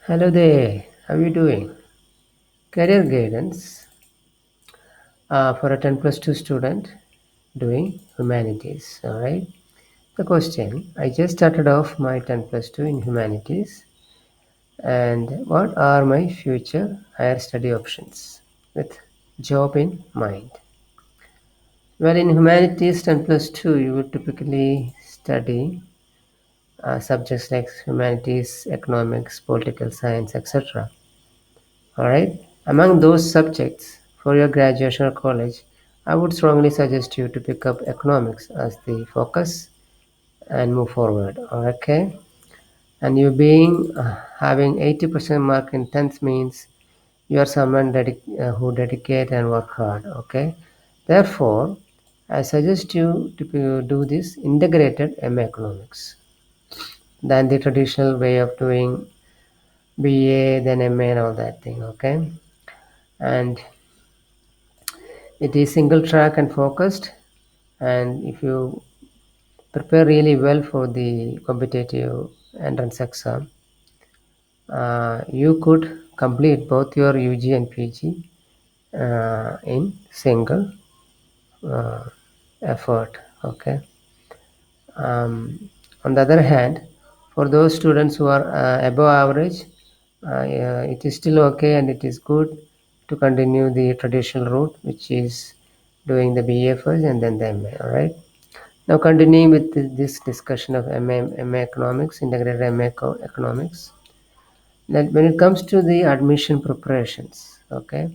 Hello there, how are you doing? Career guidance for a 10 plus 2 student doing humanities. All right. The question, I just started off my 10 plus 2 in humanities, and what are my future higher study options with job in mind? Well, in humanities 10 plus 2, you would typically study subjects like humanities, economics, political science, etc. All right. Among those subjects for your graduation or college, I would strongly suggest you to pick up economics as the focus and move forward. Okay. And you being having 80% mark in 10th means you are someone who dedicate and work hard. Okay. Therefore, I suggest you to do this integrated MA economics than the traditional way of doing BA then MA and all that thing. Okay. And it is single track and focused, and if you prepare really well for the competitive entrance exam, you could complete both your UG and PG in single uh, effort. Okay. On the other hand, for those students who are above average, yeah, it is still okay and it is good to continue the traditional route, which is doing the BA first and then the MA. All right. Now, continuing with this discussion of MA economics, integrated MA economics. That when it comes to the admission preparations, okay,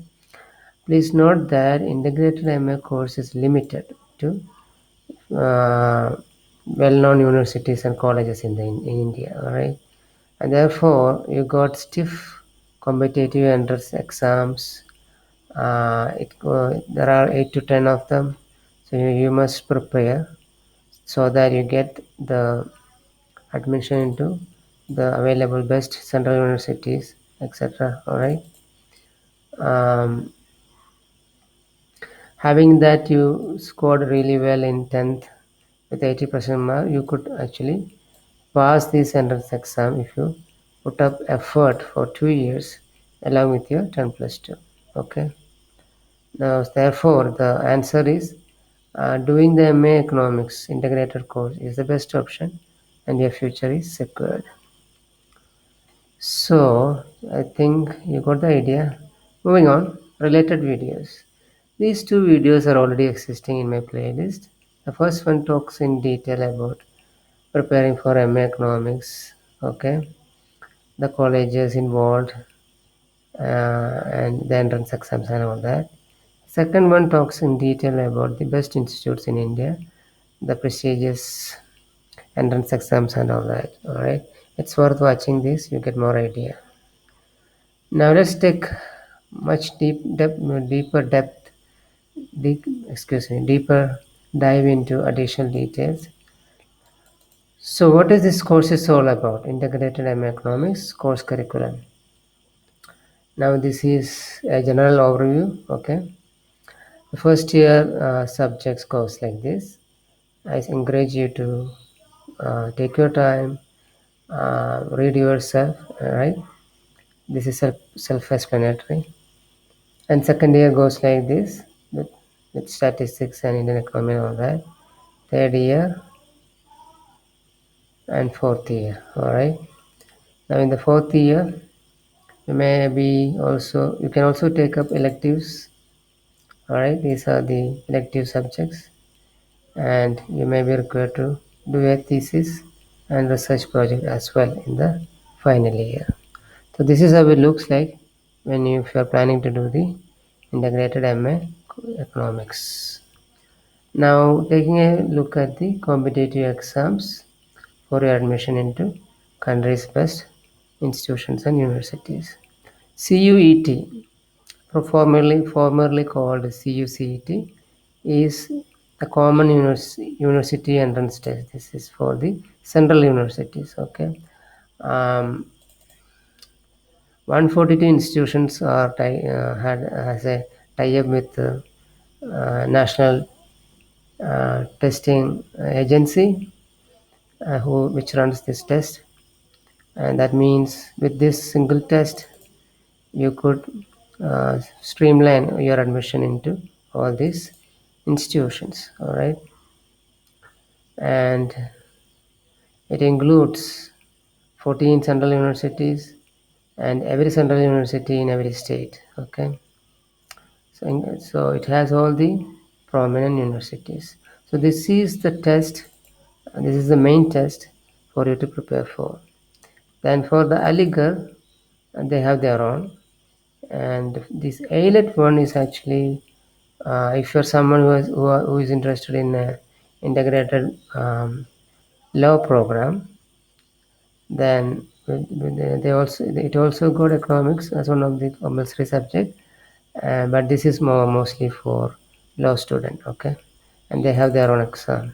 please note that integrated MA course is limited to uh, well-known universities and colleges in India. All right, and therefore you got stiff competitive entrance exams. There are 8 to 10 of them, so you must prepare so that you get the admission into the available best central universities, etc. All right. Um, Having that you scored really well in 10th with 80% mark, you could actually pass this entrance exam if you put up effort for 2 years along with your 10 plus 2. Okay. Now, therefore, the answer is doing the MA Economics integrated course is the best option, and your future is secured. So, I think you got the idea. Moving on, related videos. These two videos are already existing in my playlist. The first one talks in detail about preparing for MA Economics, okay, the colleges involved, and the entrance exams and all that. Second one talks in detail about the best institutes in India, the prestigious entrance exams and all that. All right, it's worth watching this. You get more idea. Now let's take much deeper depth, deeper dive into additional details. So, what is this course is all about? Integrated MA Economics course curriculum. Now, this is a general overview. Okay, the first year subjects goes like this. I encourage you to take your time, read yourself. All right, this is self-explanatory. And second year goes like this with, with statistics and Indian economy and all that. Third year and fourth year. All right. Now in the fourth year, you can also take up electives. All right. These are the elective subjects, and you may be required to do a thesis and research project as well in the final year. So this is how it looks like if you are planning to do the integrated MA economics. Now, taking a look at the competitive exams for your admission into country's best institutions and universities. CUET, formerly called CUCET, is a common university entrance test. This is for the central universities. Okay, 142 institutions are had has a tie-up with national testing agency which runs this test. and that means with this single test you could streamline your admission into all these institutions. All right, and it includes 14 central universities and every central university in every state. Okay, so it has all the prominent universities. So this is the test. This is the main test for you to prepare for. Then for the Aligarh, they have their own. And this ALET one is actually, if you're someone who is interested in a integrated law program, then they also it also got economics as one of the compulsory subject, but this is mostly for law student. Okay, and they have their own exam.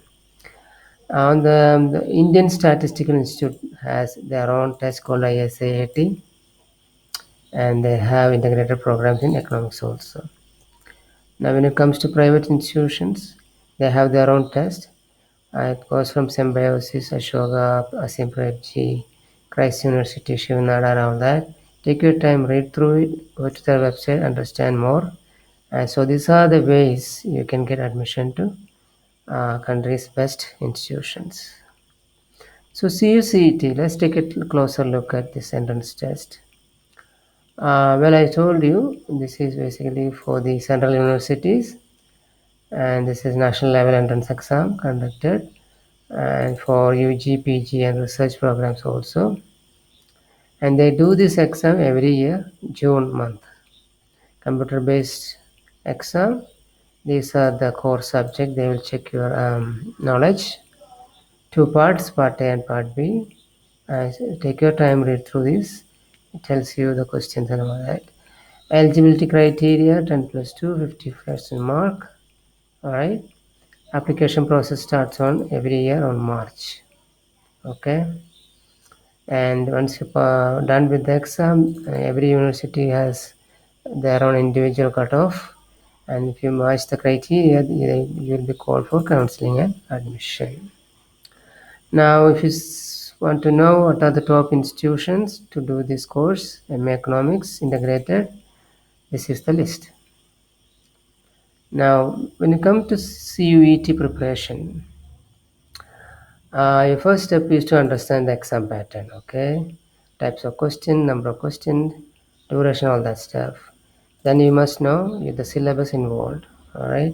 On the Indian Statistical Institute has their own test called ISI, and they have integrated programs in economics also. Now, when it comes to private institutions, they have their own test. It goes from Symbiosis, Ashoka, Asim Prevji, Christ University, Shivnada, and all that. Take your time, read through it, go to their website, understand more. And so these are the ways you can get admission to country's best institutions. So CUCET, let's take a closer look at this entrance test. Well, I told you this is basically for the central universities, and this is national level entrance exam conducted, and for UG, PG, and research programs also. And they do this exam every year, June month. Computer based exam. These are the core subject. They will check your knowledge. Two parts, part A and part B. Take your time, read through this. It tells you the questions and all that. Eligibility criteria 10 plus 2, 50% mark. Alright. Application process starts on every year on March. Okay. And once you're done with the exam, every university has their own individual cutoff. And if you match the criteria, you will be called for counseling and admission. Now, if you want to know what are the top institutions to do this course, MA Economics Integrated, this is the list. Now, when you come to CUET preparation, your first step is to understand the exam pattern, okay? Types of question, number of questions, duration, all that stuff. Then you must know the syllabus involved, all right?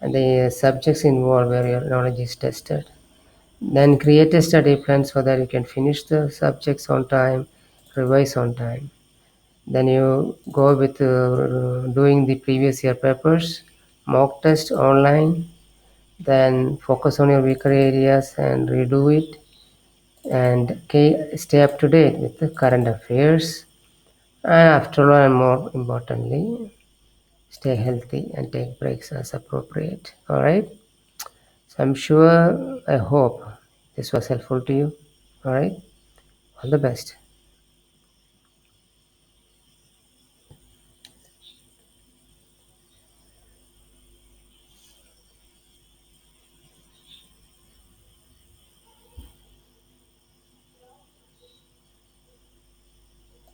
And the subjects involved where your knowledge is tested. Then create a study plan so that you can finish the subjects on time, revise on time. Then you go with doing the previous year papers, mock test online, then focus on your weaker areas and redo it, and stay up to date with the current affairs, and after all and more importantly, stay healthy and take breaks as appropriate. All right, so I'm sure, I hope this was helpful to you. All right, all the best.